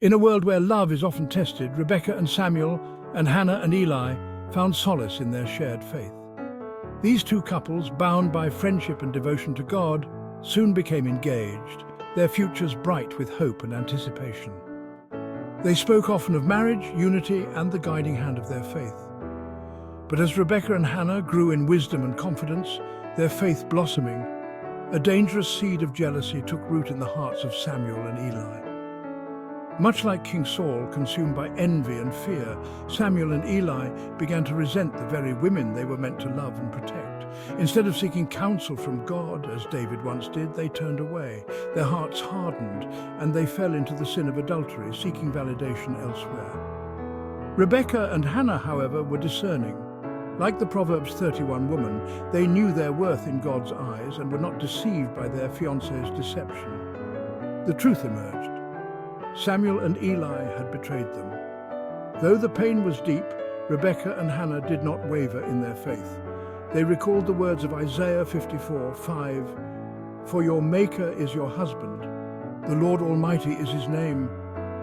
In a world where love is often tested, Rebekah and Samuel and Hannah and Eli found solace in their shared faith. These two couples, bound by friendship and devotion to God, soon became engaged, their futures bright with hope and anticipation. They spoke often of marriage, unity, and the guiding hand of their faith. But as Rebekah and Hannah grew in wisdom and confidence, their faith blossoming, a dangerous seed of jealousy took root in the hearts of Samuel and Eli. Much like King Saul, consumed by envy and fear, Samuel and Eli began to resent the very women they were meant to love and protect. Instead of seeking counsel from God, as David once did, they turned away. Their hearts hardened, and they fell into the sin of adultery, seeking validation elsewhere. Rebekah and Hannah, however, were discerning. Like the Proverbs 31 woman, they knew their worth in God's eyes and were not deceived by their fiancé's deception. The truth emerged. Samuel and Eli had betrayed them. Though the pain was deep, Rebekah and Hannah did not waver in their faith. They recalled the words of Isaiah 54:5, "For your Maker is your husband, the Lord Almighty is his name."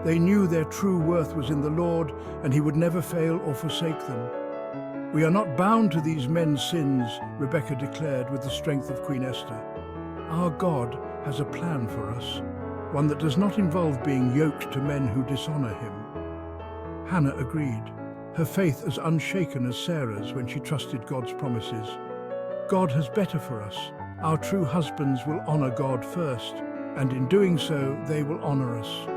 They knew their true worth was in the Lord, and he would never fail or forsake them. "We are not bound to these men's sins," Rebekah declared with the strength of Queen Esther. "Our God has a plan for us, one that does not involve being yoked to men who dishonor him." Hannah agreed, her faith as unshaken as Sarah's when she trusted God's promises. "God has better for us. Our true husbands will honor God first, and in doing so, they will honor us."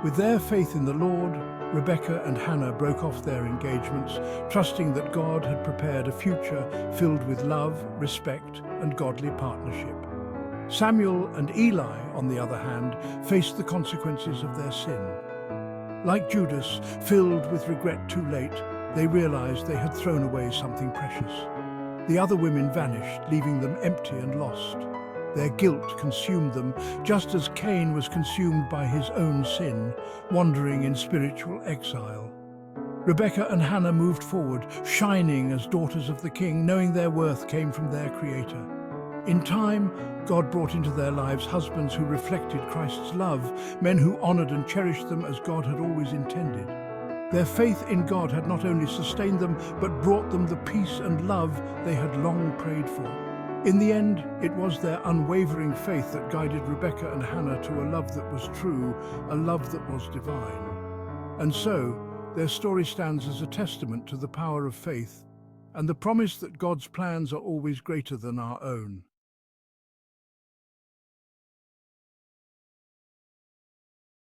With their faith in the Lord, Rebekah and Hannah broke off their engagements, trusting that God had prepared a future filled with love, respect, and godly partnership. Samuel and Eli, on the other hand, faced the consequences of their sin. Like Judas, filled with regret too late, they realized they had thrown away something precious. The other women vanished, leaving them empty and lost. Their guilt consumed them, just as Cain was consumed by his own sin, wandering in spiritual exile. Rebekah and Hannah moved forward, shining as daughters of the King, knowing their worth came from their Creator. In time, God brought into their lives husbands who reflected Christ's love, men who honored and cherished them as God had always intended. Their faith in God had not only sustained them, but brought them the peace and love they had long prayed for. In the end, it was their unwavering faith that guided Rebekah and Hannah to a love that was true, a love that was divine. And so, their story stands as a testament to the power of faith and the promise that God's plans are always greater than our own.